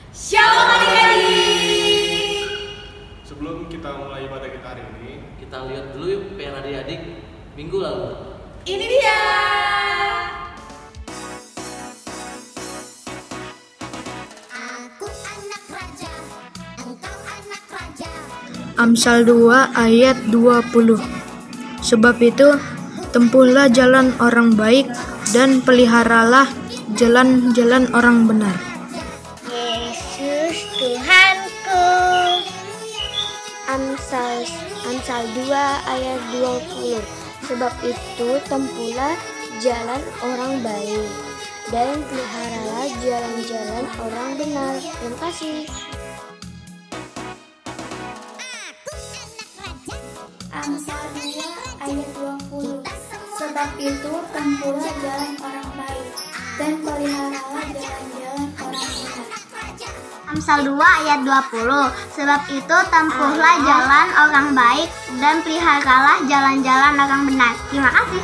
Shalom adik-adik. Sebelum kita mulai ibadah kita hari ini, Kita lihat dulu yuk PR adik-adik minggu lalu. Ini dia. Aku anak raja, engkau anak raja. Amsal 2 ayat 20. Sebab itu, tempuhlah jalan orang baik dan peliharalah jalan-jalan orang benar. Yesus Tuhanku. Amsal 2 ayat 20. Sebab itu tempuhlah jalan orang baik dan peliharalah jalan-jalan orang benar. Terima kasih. Amsal 2 ayat 20. Sebab itu tempuhlah jalan orang baik dan peliharalah jalan-jalan orang benar. Amsal 2 ayat 20. Sebab itu tempuhlah jalan orang baik dan peliharalah jalan-jalan orang benar. Terima kasih.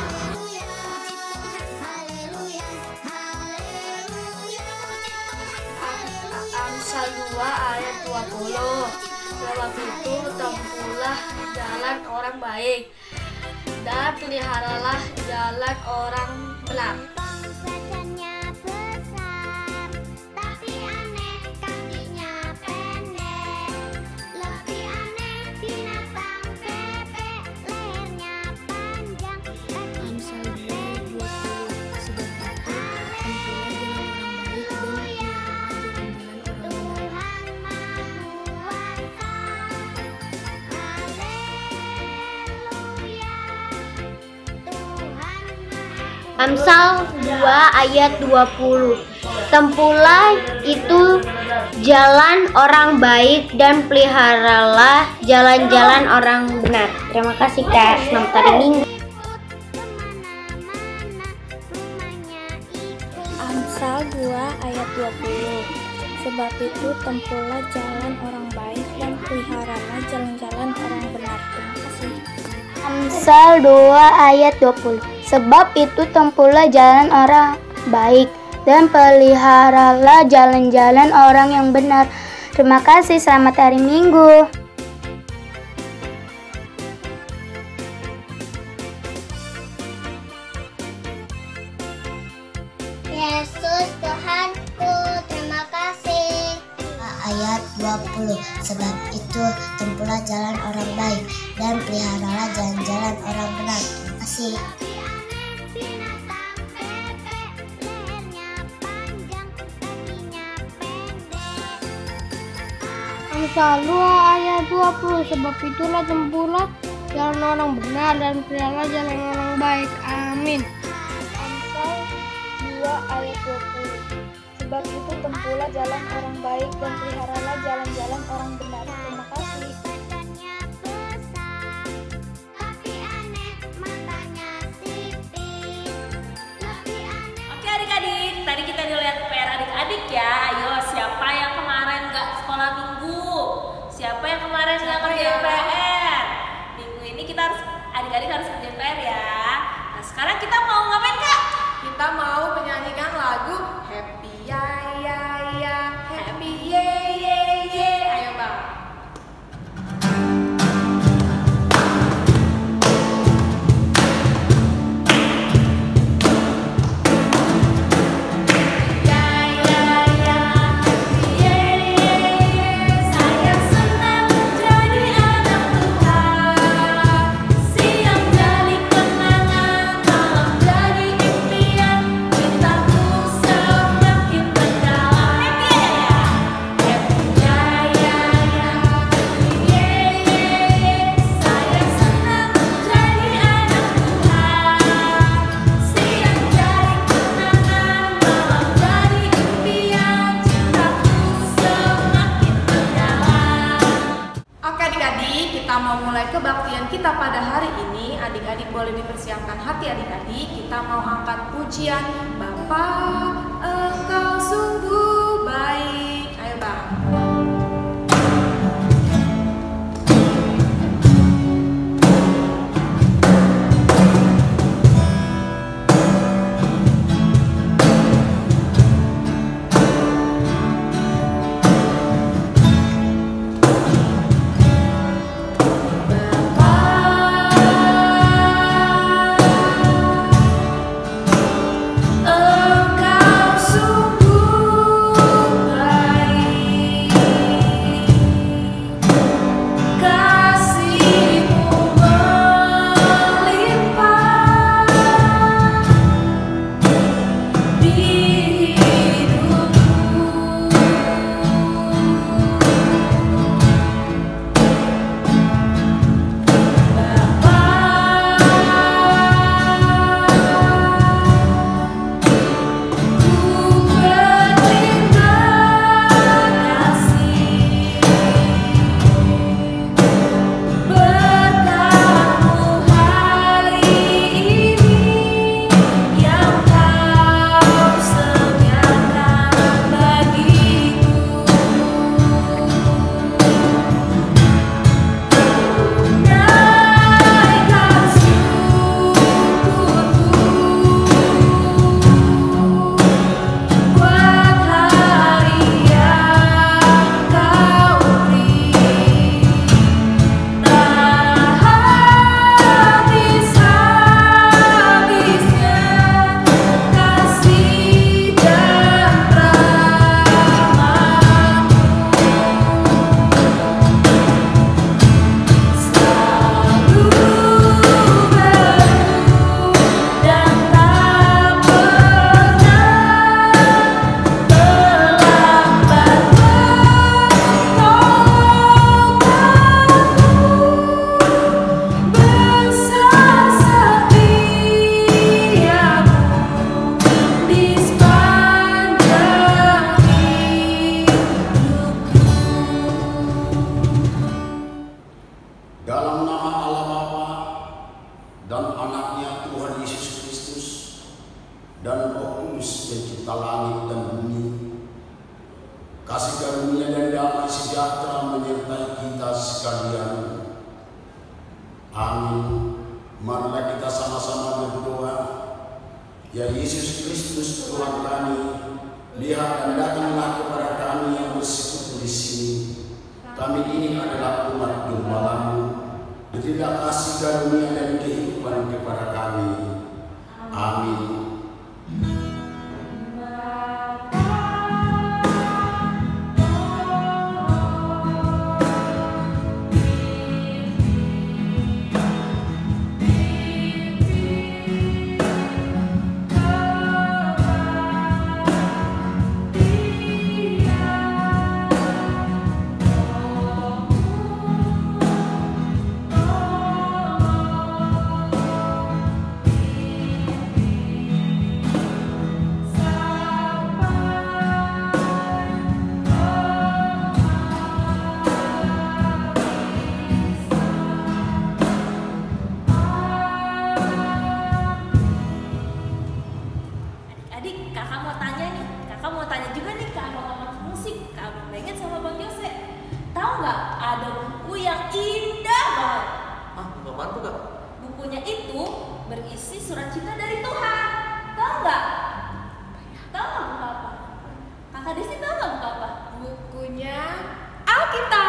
Amsal 2 ayat 20. Sebab itu tempuhlah jalan orang baik dan peliharalah jalan orang benar. Badannya besar, tapi aneh kakinya pendek. Lebih aneh binatang bebek, lehernya panjang. Amsal 2 20. Sebab itu tempuhlah jalan orang baik dan peliharalah jalan-jalan orang benar. Amsal 2 ayat 20. Tempuhlah itu jalan orang baik dan peliharalah jalan-jalan orang benar. Terima kasih Kak. Selamat hari Minggu. Amsal 2 ayat 20. Sebab itu tempuhlah jalan orang baik dan peliharalah jalan-jalan orang benar. Terima kasih. Amsal 2 ayat 20. Sebab itu tempuhlah jalan orang baik dan peliharalah jalan-jalan orang yang benar. Terima kasih. Selamat hari Minggu. Yesus Tuhanku, terima kasih. Ayat 20. Sebab itu tempuhlah jalan orang baik dan peliharalah jalan-jalan orang benar. Terima kasih. Amsal 2 ayat 20. Sebab itulah tempuhlah jalan orang benar dan peliharalah jalan orang baik. Amin. Amsal 2 ayat 20. Sebab itu tempuhlah jalan orang baik dan peliharalah jalan-jalan orang benar. Terima kasih. Badannya besar, tapi aneh matanya sipit. Lebih aneh. Oke adik-adik, tadi kita udah lihat PR adik-adik ya. Ayo, siapa yang kemarin nggak sekolah minggu? Siapa yang kemarin nggak kerjain PR? Minggu ini kita harus, adik-adik harus kerjain PR ya. Nah sekarang kita mau ngapain Kak? Kita mau menyanyikan lagu Happy Ya Ya Ya, Happy Ye Ye Ye. Ayo Bang. Ya ya ya, Happy Ye Ye Ye. Saya senang jadi anak Tuhan. Siang jadi kenangan, malam jadi impian. Cintaku semakin mendalam. Happy ya ya ya, Happy ye ye ye. Saya senang jadi anak Tuhan. Siang jadi kenangan, malam jadi impian. Cintaku semakin mendalam. Oke adik-adik, kita mau mulai kebaktian kita pada hari ini. Adik-adik boleh dipersiapkan hati adik-adik. Kita mau angkat pujian Bapa, Engkau sungguh baik. Ayo Bang. Kasih karunia dan damai sejahtera menyertai kita sekalian. Amin. Marilah kita sama-sama berdoa. Ya Yesus Kristus Tuhan kami, lihat dan datanglah kepada kami yang bersekutu di sini. Kami ini adalah umat domba-Mu. Berilah kasih karunia dan kehidupan kepada kami. Amin. berisi surat cinta dari Tuhan. Tahu nggak? Tahu nggak buku apa? Kakak Desi tahu nggak buku apa? Bukunya Alkitab.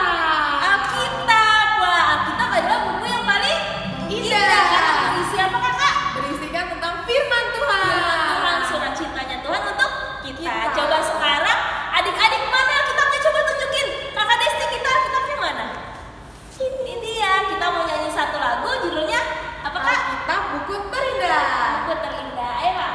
Alkitab. Wah, Alkitab adalah buku yang paling indah. Karena berisi apa kakak? Berisikan tentang firman Tuhan. Firman Tuhan, surat cintanya Tuhan untuk kita. Coba sekarang adik-adik mana Alkitabnya, coba tunjukin. Kakak Desi, kita Alkitabnya mana? Ini dia. Kita mau nyanyi satu lagu, judulnya apa kak? Alkitab buku terindah. Buku terindah. Ayo kak.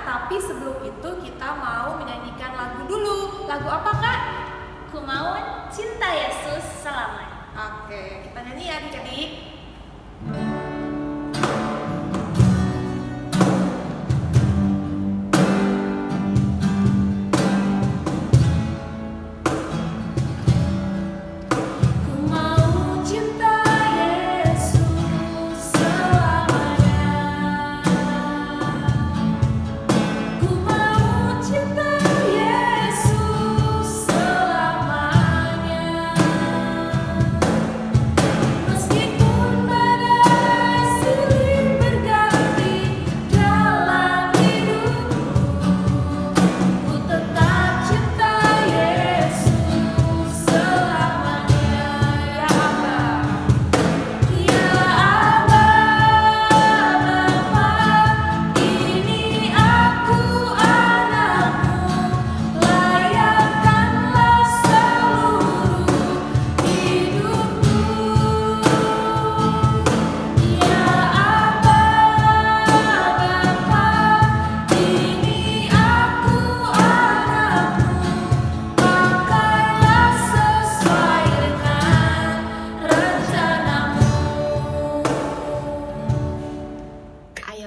Tapi sebelum itu kita mau menyanyikan lagu dulu. Lagu apa kak? Ku mau cinta Yesus selamanya. Oke, kita nyanyi ya adik-adik.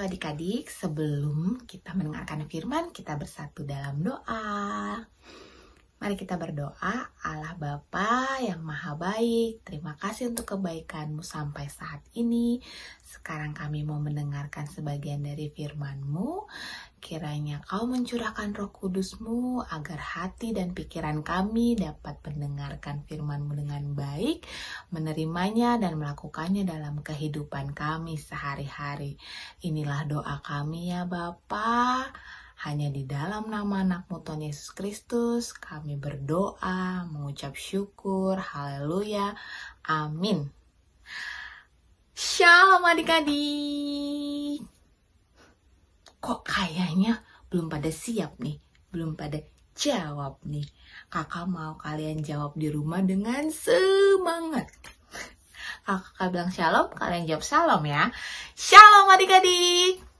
Adik-adik, sebelum kita mendengarkan firman, kita bersatu dalam doa. Mari kita berdoa. Allah Bapa yang Maha Baik, terima kasih untuk kebaikan-Mu sampai saat ini. Sekarang kami mau mendengarkan sebagian dari firman-Mu. Kiranya Kau mencurahkan Roh Kudus-Mu agar hati dan pikiran kami dapat mendengarkan firman-Mu dengan baik, menerimanya dan melakukannya dalam kehidupan kami sehari-hari. Inilah doa kami ya Bapa. Hanya di dalam nama anak-Mu Tuhan Yesus Kristus kami berdoa, mengucap syukur, haleluya, amin. Shalom adik-adik. Kok kayaknya belum pada siap nih, belum pada jawab nih. Kakak mau kalian jawab di rumah dengan semangat. Kakak bilang shalom, kalian jawab salam ya. Shalom adik-adik.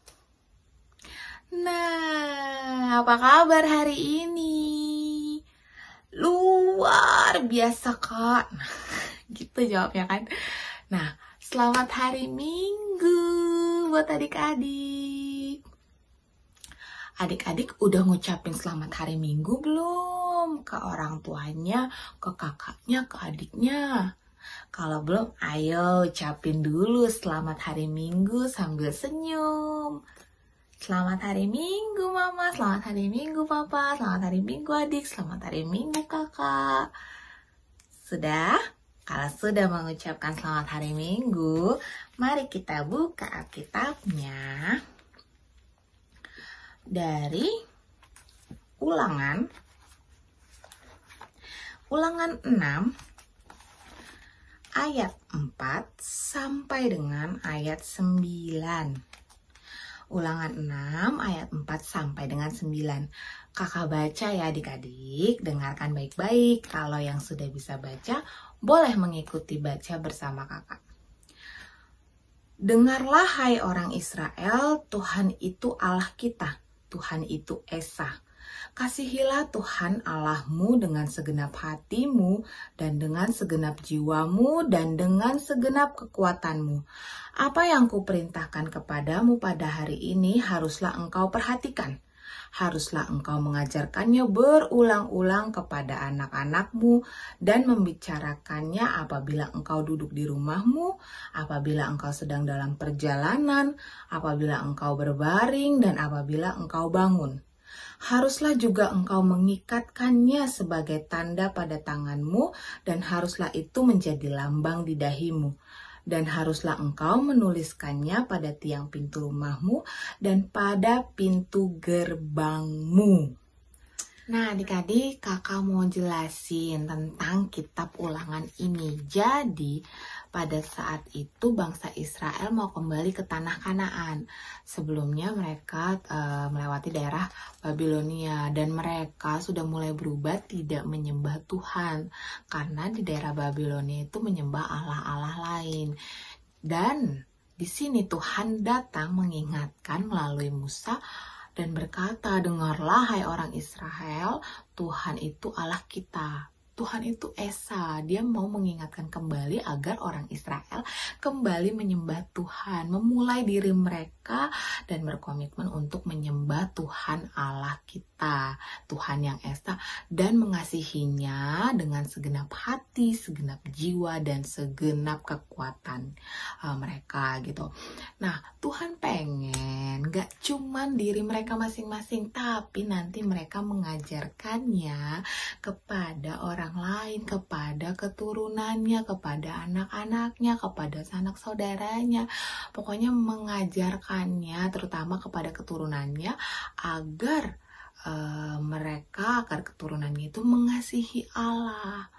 Nah, apa kabar hari ini? Luar biasa Kak. Nah, gitu jawabnya kan. Nah, selamat hari Minggu buat adik-adik. Adik-adik udah ngucapin selamat hari Minggu belum? Ke orang tuanya, ke kakaknya, ke adiknya. Kalau belum, ayo ucapin dulu selamat hari Minggu sambil senyum. Selamat hari Minggu Mama, selamat hari Minggu Papa, selamat hari Minggu adik, selamat hari Minggu kakak. Sudah? Kalau sudah mengucapkan selamat hari Minggu, mari kita buka Alkitabnya dari Ulangan 6 ayat 4 sampai dengan ayat 9. Ulangan 6 ayat 4 sampai dengan 9. Kakak baca ya adik-adik, dengarkan baik-baik. Kalau yang sudah bisa baca, boleh mengikuti baca bersama kakak. Dengarlah hai orang Israel, Tuhan itu Allah kita, Tuhan itu Esa. Kasihilah Tuhan Allahmu dengan segenap hatimu dan dengan segenap jiwamu dan dengan segenap kekuatanmu. Apa yang kuperintahkan kepadamu pada hari ini haruslah engkau perhatikan. Haruslah engkau mengajarkannya berulang-ulang kepada anak-anakmu dan membicarakannya apabila engkau duduk di rumahmu, apabila engkau sedang dalam perjalanan, apabila engkau berbaring, dan apabila engkau bangun. Haruslah juga engkau mengikatkannya sebagai tanda pada tanganmu, dan haruslah itu menjadi lambang di dahimu. Dan haruslah engkau menuliskannya pada tiang pintu rumahmu dan pada pintu gerbangmu. Nah adik-adik, kakak mau jelasin tentang kitab Ulangan ini. Jadi pada saat itu bangsa Israel mau kembali ke tanah Kanaan. Sebelumnya mereka melewati daerah Babilonia dan mereka sudah mulai berubah tidak menyembah Tuhan. Karena di daerah Babilonia itu menyembah allah-allah lain. Dan di sini Tuhan datang mengingatkan melalui Musa dan berkata, dengarlah hai orang Israel, Tuhan itu Allah kita. Tuhan itu Esa, dia mau mengingatkan kembali agar orang Israel kembali menyembah Tuhan, memulai diri mereka dan berkomitmen untuk menyembah Tuhan Allah kita, Tuhan yang Esa, dan mengasihinya dengan segenap hati, segenap jiwa, dan segenap kekuatan mereka gitu. Nah, Tuhan pengen gak cuman diri mereka masing-masing, tapi nanti mereka mengajarkannya kepada orang lain, kepada keturunannya, kepada anak-anaknya, kepada sanak saudaranya. Pokoknya mengajarkannya terutama kepada keturunannya agar agar keturunannya itu mengasihi Allah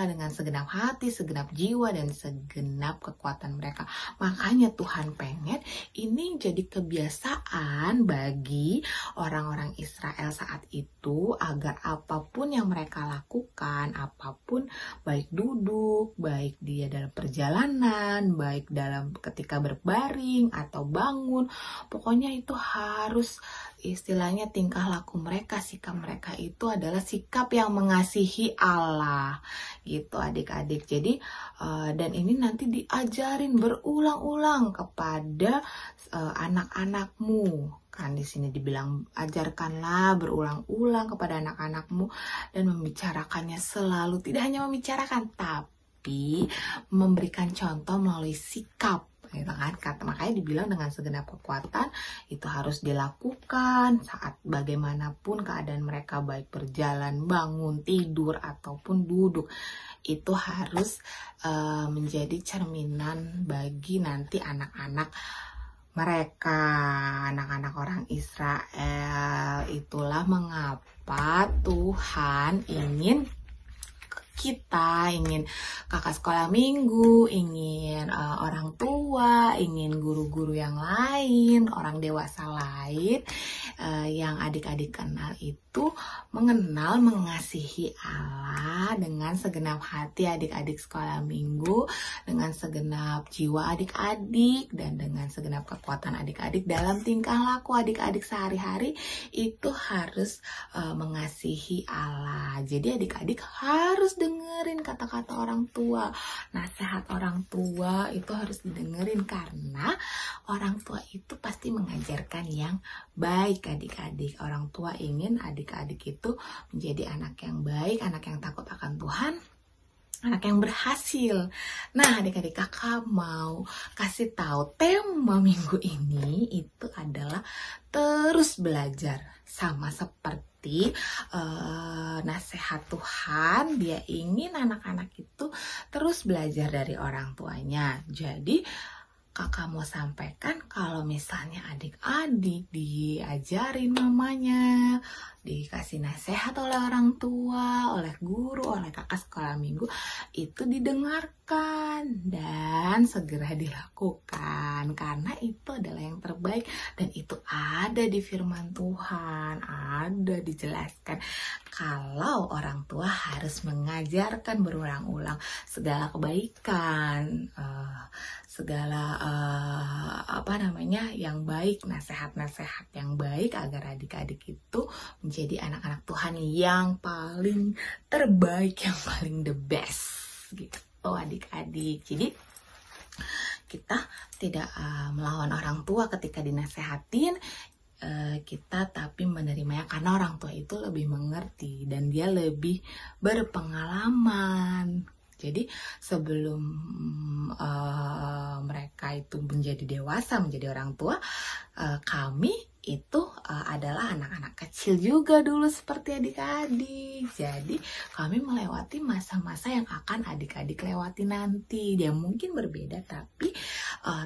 dengan segenap hati, segenap jiwa, dan segenap kekuatan mereka. Makanya Tuhan pengen ini jadi kebiasaan bagi orang-orang Israel saat itu agar apapun yang mereka lakukan, apapun baik duduk, baik dia dalam perjalanan, baik dalam ketika berbaring atau bangun, pokoknya itu harus istilahnya tingkah laku mereka, sikap mereka itu adalah sikap yang mengasihi Allah gitu adik-adik. Jadi dan ini nanti diajarin berulang-ulang kepada anak-anakmu Kan di sini dibilang ajarkanlah berulang-ulang kepada anak-anakmu dan membicarakannya selalu, tidak hanya membicarakan tapi memberikan contoh melalui sikap, gitu kan. Makanya dibilang dengan segenap kekuatan itu harus dilakukan saat bagaimanapun keadaan mereka, baik berjalan, bangun, tidur ataupun duduk. Itu harus menjadi cerminan bagi nanti anak-anak mereka, anak-anak orang Israel. Itulah mengapa Tuhan ingin kita, ingin kakak sekolah minggu, ingin orang tua, ingin guru-guru yang lain, orang dewasa lain yang adik-adik kenal itu mengenal, mengasihi Allah dengan segenap hati adik-adik sekolah minggu, dengan segenap jiwa adik-adik, dan dengan segenap kekuatan adik-adik dalam tingkah laku adik-adik sehari-hari itu harus mengasihi Allah. Jadi adik-adik harus dengerin kata-kata orang tua, nasihat orang tua itu harus didengerin, karena orang tua itu pasti mengajarkan yang baik adik-adik. Orang tua ingin adik-adik itu menjadi anak yang baik, anak yang takut akan Tuhan, anak yang berhasil. Nah, adik-adik, kakak mau kasih tahu tema minggu ini itu adalah terus belajar. Sama seperti nasihat Tuhan, dia ingin anak-anak itu terus belajar dari orang tuanya. Jadi kakak mau sampaikan kalau misalnya adik-adik diajarin mamanya, dikasih nasihat oleh orang tua, oleh guru, oleh kakak sekolah minggu, itu didengarkan dan segera dilakukan, karena itu adalah yang terbaik dan itu ada di firman Tuhan, ada dijelaskan kalau orang tua harus mengajarkan berulang-ulang segala kebaikan, segala yang baik, nasihat-nasihat yang baik agar adik-adik itu menjadi anak-anak Tuhan yang paling terbaik, yang paling the best gitu adik-adik. Jadi kita tidak melawan orang tua ketika dinasehatin, kita tapi menerimanya karena orang tua itu lebih mengerti dan dia lebih berpengalaman. Jadi sebelum mereka itu menjadi dewasa, menjadi orang tua, kami itu adalah anak-anak kecil juga dulu seperti adik-adik. Jadi kami melewati masa-masa yang akan adik-adik lewati nanti. Dia mungkin berbeda tapi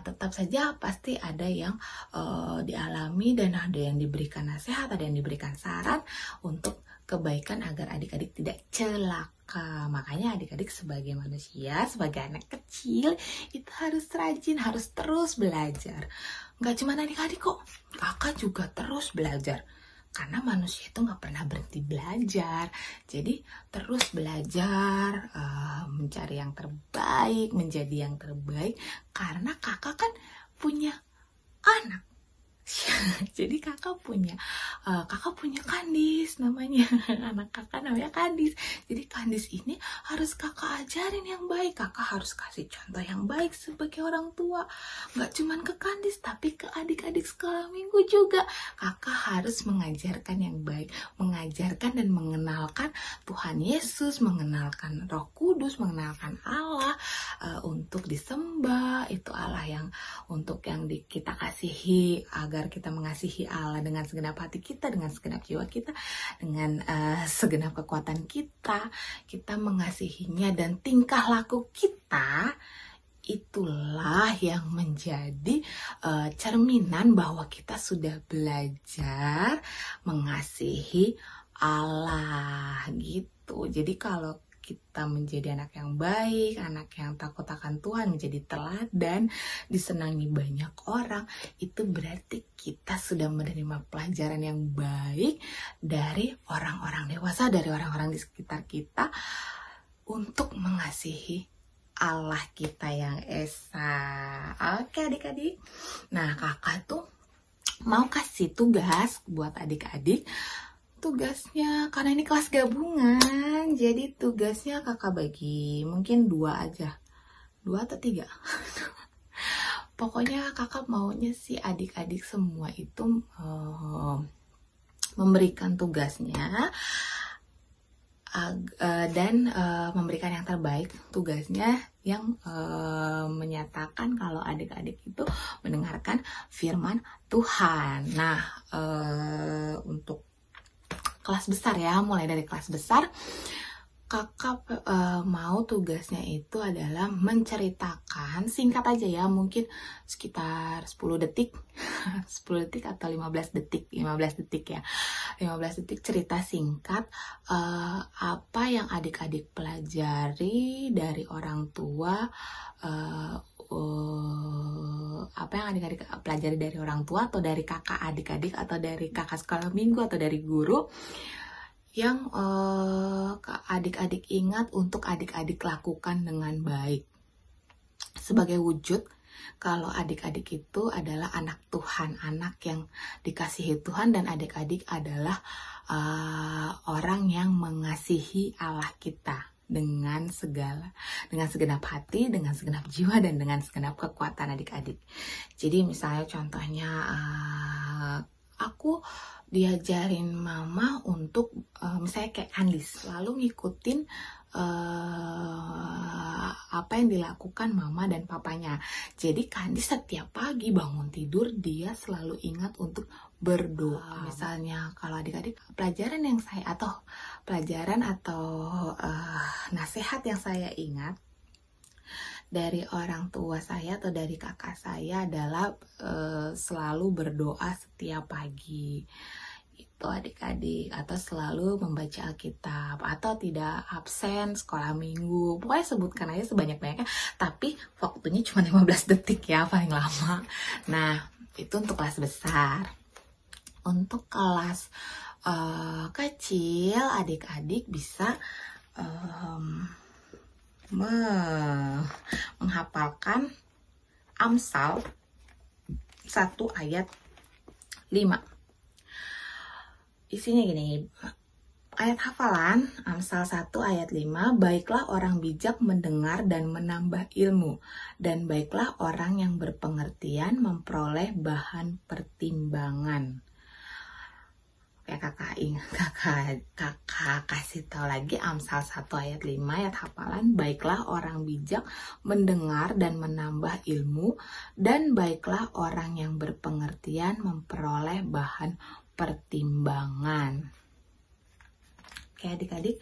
tetap saja pasti ada yang dialami dan ada yang diberikan nasihat, ada yang diberikan saran untuk kebaikan agar adik-adik tidak celaka. Makanya adik-adik sebagai manusia, sebagai anak kecil itu harus rajin, harus terus belajar. Nggak cuma adik-adik kok, kakak juga terus belajar. Karena manusia itu nggak pernah berhenti belajar. Jadi terus belajar, mencari yang terbaik, menjadi yang terbaik. Karena kakak kan punya anak. Jadi kakak punya Kandis namanya, anak kakak namanya Kandis. Jadi Kandis ini harus kakak ajarin yang baik, kakak harus kasih contoh yang baik sebagai orang tua. Gak cuman ke Kandis tapi ke adik-adik sekolah minggu juga. Kakak harus mengajarkan yang baik, mengajarkan dan mengenalkan Tuhan Yesus, mengenalkan Roh Kudus, mengenalkan Allah untuk disembah. Itu Allah yang untuk yang kita kasihi, agar kita mengasihi Allah dengan segenap hati kita, dengan segenap jiwa kita, dengan segenap kekuatan kita mengasihinya, dan tingkah laku kita itulah yang menjadi cerminan bahwa kita sudah belajar mengasihi Allah gitu. Jadi kalau kita menjadi anak yang baik, anak yang takut akan Tuhan, menjadi teladan, disenangi banyak orang, itu berarti kita sudah menerima pelajaran yang baik dari orang-orang dewasa, dari orang-orang di sekitar kita untuk mengasihi Allah kita yang esa. Oke adik-adik. Nah, kakak tuh mau kasih tugas buat adik-adik. Tugasnya, karena ini kelas gabungan, jadi tugasnya kakak bagi mungkin 2 aja, 2 atau 3. Pokoknya kakak maunya sih adik-adik semua itu memberikan tugasnya dan memberikan yang terbaik tugasnya yang menyatakan kalau adik-adik itu mendengarkan firman Tuhan. Nah, untuk kelas besar ya, mulai dari kelas besar, kakak mau tugasnya itu adalah menceritakan, singkat aja ya, mungkin sekitar 10 detik 10 detik atau 15 detik ya, 15 detik cerita singkat apa yang adik-adik pelajari dari orang tua, apa yang adik-adik pelajari dari orang tua atau dari kakak adik-adik atau dari kakak sekolah minggu atau dari guru yang adik-adik ingat untuk adik-adik lakukan dengan baik. Sebagai wujud kalau adik-adik itu adalah anak Tuhan, anak yang dikasihi Tuhan, dan adik-adik adalah orang yang mengasihi Allah kita dengan segenap hati, dengan segenap jiwa, dan dengan segenap kekuatan adik-adik. Jadi misalnya contohnya aku diajarin mama untuk misalnya kayak Andis lalu ngikutin apa yang dilakukan mama dan papanya. Jadi Andis setiap pagi bangun tidur dia selalu ingat untuk berdoa. Misalnya kalau adik-adik pelajaran atau nasihat yang saya ingat dari orang tua saya atau dari kakak saya adalah selalu berdoa setiap pagi itu adik-adik, atau selalu membaca Alkitab, atau tidak absen sekolah minggu. Pokoknya sebutkan aja sebanyak-banyaknya, tapi waktunya cuma 15 detik ya paling lama. Nah, itu untuk kelas besar. Untuk kelas kecil, adik-adik bisa menghafalkan Amsal 1 ayat 5. Isinya gini, ayat hafalan Amsal 1 ayat 5, baiklah orang bijak mendengar dan menambah ilmu, dan baiklah orang yang berpengertian memperoleh bahan pertimbangan. Kayak kakak kasih tahu lagi Amsal 1 ayat 5 ayat hafalan, baiklah orang bijak mendengar dan menambah ilmu, dan baiklah orang yang berpengertian memperoleh bahan pertimbangan. Oke adik-adik,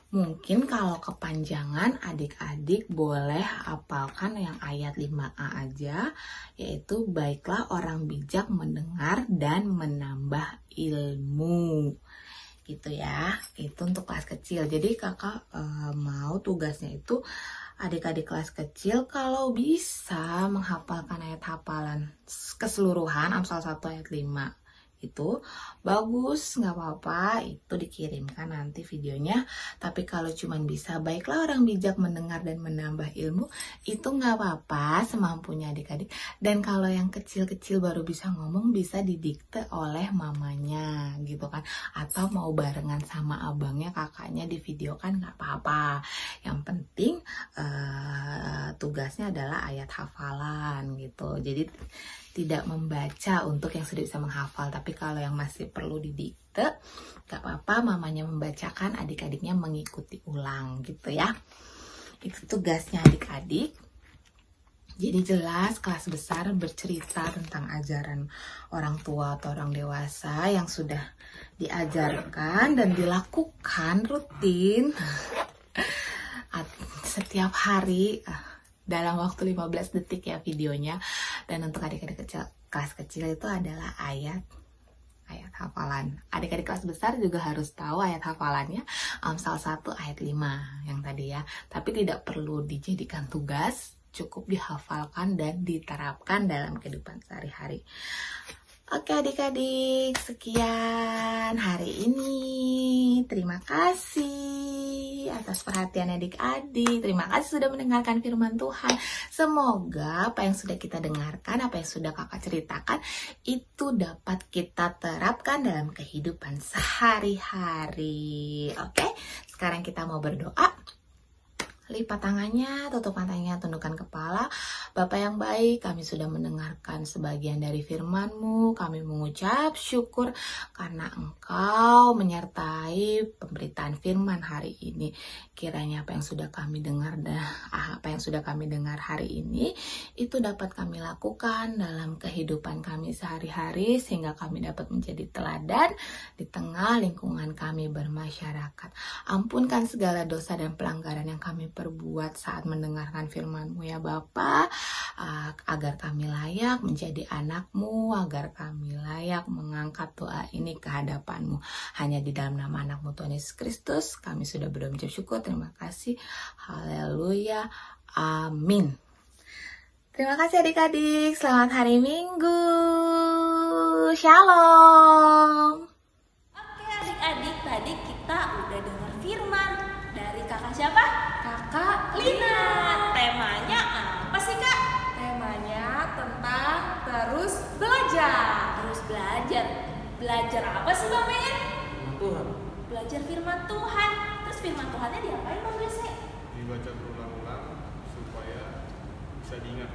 mungkin kalau kepanjangan adik-adik boleh hafalkan yang ayat 5A aja, yaitu baiklah orang bijak mendengar dan menambah ilmu. Gitu ya, itu untuk kelas kecil. Jadi kakak mau tugasnya itu adik-adik kelas kecil kalau bisa menghafalkan ayat hafalan keseluruhan Amsal 1 ayat 5. Itu bagus, nggak apa-apa, itu dikirimkan nanti videonya. Tapi kalau cuman bisa baiklah orang bijak mendengar dan menambah ilmu, itu nggak apa-apa, semampunya adik-adik. Dan kalau yang kecil-kecil baru bisa ngomong, bisa didikte oleh mamanya gitu kan, atau mau barengan sama abangnya, kakaknya di video kan nggak apa-apa. Yang penting tugasnya adalah ayat hafalan gitu. Jadi tidak membaca untuk yang sudah bisa menghafal, tapi kalau yang masih perlu didikte, gak apa-apa, mamanya membacakan, adik-adiknya mengikuti ulang gitu ya. Itu tugasnya adik-adik. Jadi jelas kelas besar bercerita tentang ajaran orang tua atau orang dewasa yang sudah diajarkan dan dilakukan rutin setiap hari dalam waktu 15 detik ya videonya. Dan untuk adik-adik kecil, kelas kecil itu adalah ayat hafalan. Adik-adik kelas besar juga harus tahu ayat hafalannya Amsal 1 ayat 5 yang tadi ya. Tapi tidak perlu dijadikan tugas, cukup dihafalkan dan diterapkan dalam kehidupan sehari-hari. Oke adik-adik, sekian hari ini. Terima kasih atas perhatian adik-adik. Terima kasih sudah mendengarkan firman Tuhan. Semoga apa yang sudah kita dengarkan, apa yang sudah kakak ceritakan, itu dapat kita terapkan dalam kehidupan sehari-hari. Oke, sekarang kita mau berdoa. Lipat tangannya, tutup matanya, tundukkan kepala. Bapa yang baik, kami sudah mendengarkan sebagian dari firman-Mu. Kami mengucap syukur karena Engkau menyertai pemberitaan firman hari ini. Kiranya apa yang sudah kami dengar hari ini itu dapat kami lakukan dalam kehidupan kami sehari-hari, sehingga kami dapat menjadi teladan di tengah lingkungan kami bermasyarakat. Ampunkan segala dosa dan pelanggaran yang kami perbuat saat mendengarkan firman-Mu ya Bapa, agar kami layak menjadi anak-Mu, agar kami layak mengangkat doa ini ke hadapan-Mu. Hanya di dalam nama anak-Mu Tuhan Yesus Kristus kami sudah berdoa mengucap syukur. Terima kasih. Haleluya. Amin. Terima kasih adik-adik. Selamat hari Minggu. Shalom. Oke adik-adik, tadi kita udah dengar firman dari kakak siapa? Kakak Lina. Temanya apa sih kak? Temanya tentang terus belajar. Terus belajar. Belajar apa sih Bang Ben? Tuhan. Belajar firman Tuhan. Terus firman Tuhannya diapain Bang Bese? Dibaca berulang-ulang supaya bisa diingat.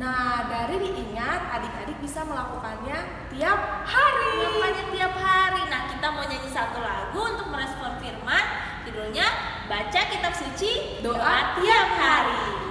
Nah, dari diingat, adik-adik bisa melakukannya tiap hari. Melakukannya tiap hari. Nah, kita mau nyanyi satu lagu untuk merespon firman. Judulnya Baca Kitab Suci, Doa Tiap Hari.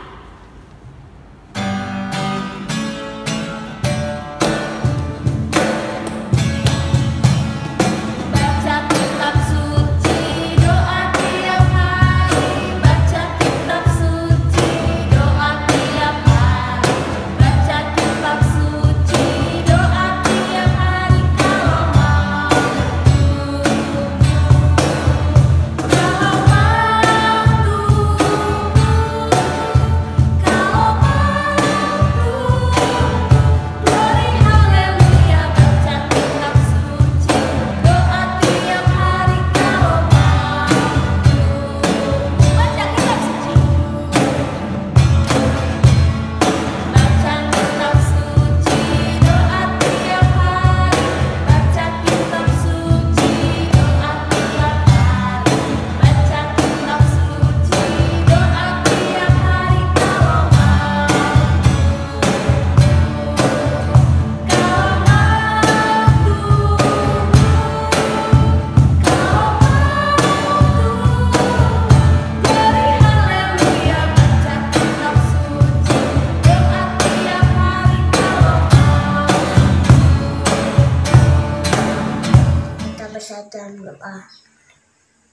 Dalam doa.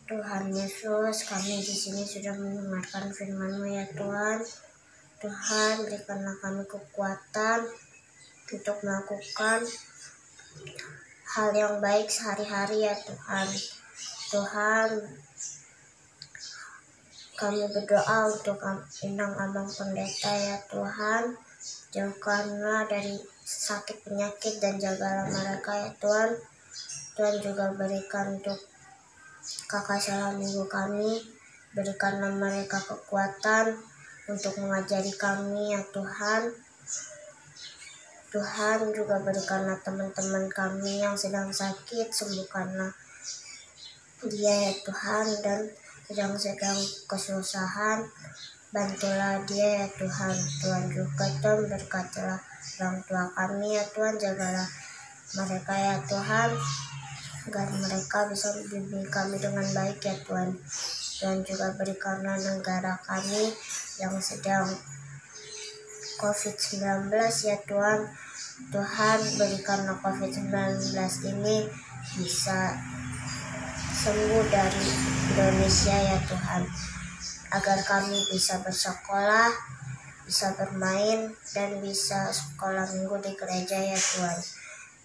Tuhan Yesus, kami di sini sudah mendengarkan firman-Mu ya Tuhan. Tuhan, berikanlah kami kekuatan untuk melakukan hal yang baik sehari-hari ya Tuhan. Tuhan, kami berdoa untuk Inang Abang Pendeta ya Tuhan. Jauhkanlah dari sakit penyakit dan jagalah mereka ya Tuhan. Tuhan juga berikan untuk kakak salam minggu kami, berikanlah mereka kekuatan untuk mengajari kami ya Tuhan. Tuhan juga berikanlah teman-teman kami yang sedang sakit, sembuhkanlah dia ya Tuhan, dan sedang kesusahan, bantulah dia ya Tuhan. Tuhan juga Tuhan berkatilah orang tua kami ya Tuhan, jagalah mereka ya Tuhan, agar mereka bisa membimbing kami dengan baik ya Tuhan. Tuhan juga berikanlah negara kami yang sedang COVID-19 ya Tuhan. Tuhan, berikanlah COVID-19 ini bisa sembuh dari Indonesia ya Tuhan, agar kami bisa bersekolah, bisa bermain, dan bisa sekolah minggu di gereja ya Tuhan.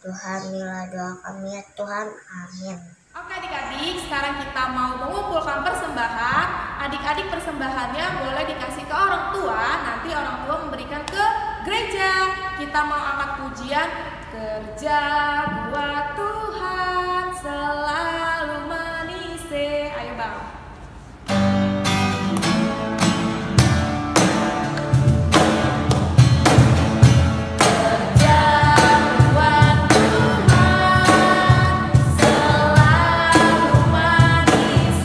Tuhan, inilah doa kami ya Tuhan. Amin. Oke adik-adik, sekarang kita mau mengumpulkan persembahan. Adik-adik persembahannya boleh dikasih ke orang tua, nanti orang tua memberikan ke gereja. Kita mau angkat pujian, kerja buat Tuhan selalu manis. Ayo Bang. Selalu manis.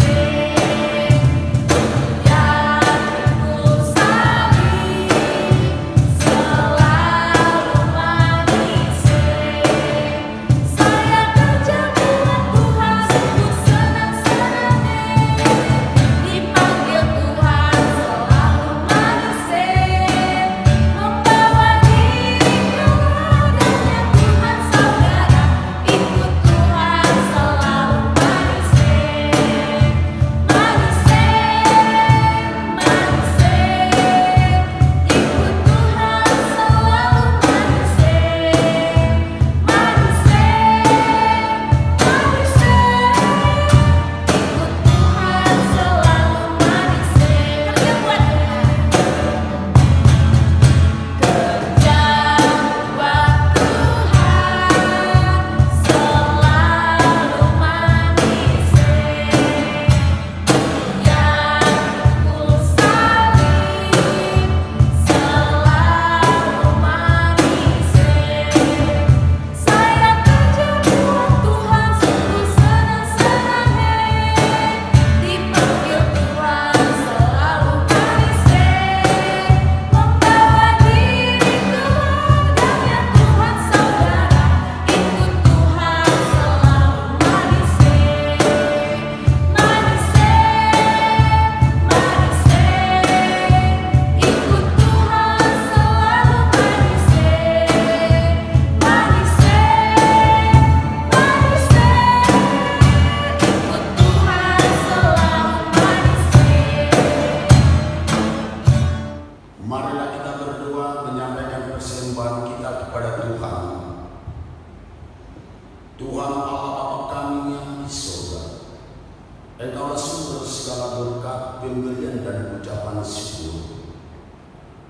pemberian dan ucapan syukur.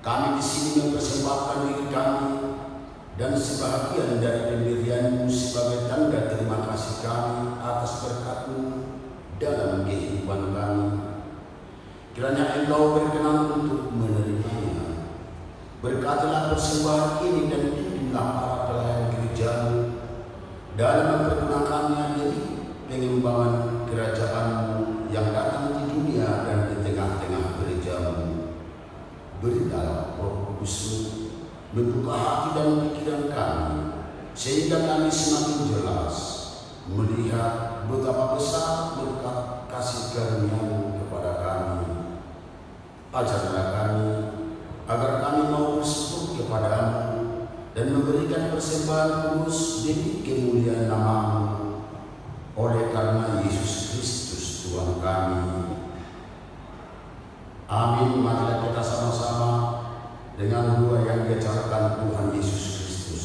Kami di sini mempersembahkan diri kami dan sebahagian dari pemberian-Mu sebagai tanda terima kasih kami atas berkat-Mu dalam kehidupan kami. Kiranya Engkau berkenan untuk menerimanya. Berkatilah persembahan ini dan pimpinlah para pelayan gereja-Mu dalam mempergunakannya demi pengembangan kerajaan-Mu yang datang di dunia dan di tengah-tengah gereja-Mu. Berilah Roh Kudus-Mu membuka hati dan pikiran kami, sehingga kami semakin jelas melihat betapa besar berkat kasih karunia-Mu kepada kami. Ajarlah kami agar kami mau bersekutu kepada-Mu dan memberikan persembahan kudus demi kemuliaan nama-Mu, oleh karena Yesus Kristus Tuhan kami. Amin. Marilah kita sama-sama dengan doa yang diajarkan Tuhan Yesus Kristus.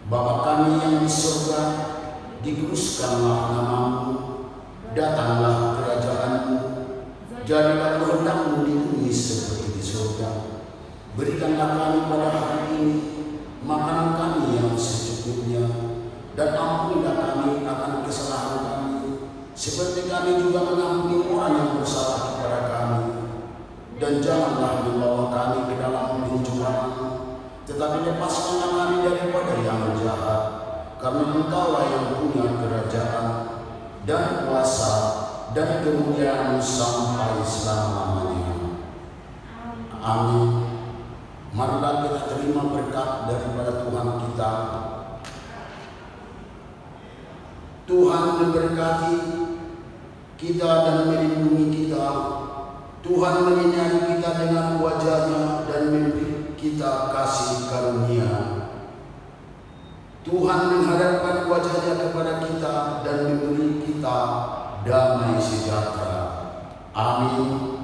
Bapa kami yang di surga, dikuduskanlah nama-Mu, datanglah kerajaan-Mu, jadilah kehendak-Mu di bumi seperti di surga. Berikanlah kami pada hari ini makanan kami yang secukupnya, dan ampunilah kami akan kesalahan kami, seperti kami juga mengampuni orang yang bersalah kepada kami. Dan janganlah membawa kami ke dalam pencobaan, tetapi lepaskanlah kami daripada yang jahat, karena Engkaulah yang punya kerajaan dan kuasa dan kemuliaan sampai selama-lamanya. Amin. Marilah kita terima berkat daripada Tuhan kita. Tuhan memberkati kita dan melindungi kita. Tuhan menyinari kita dengan wajah-Nya dan memberi kita kasih karunia. Tuhan menghadapkan wajah-Nya kepada kita dan memberi kita damai sejahtera. Amin.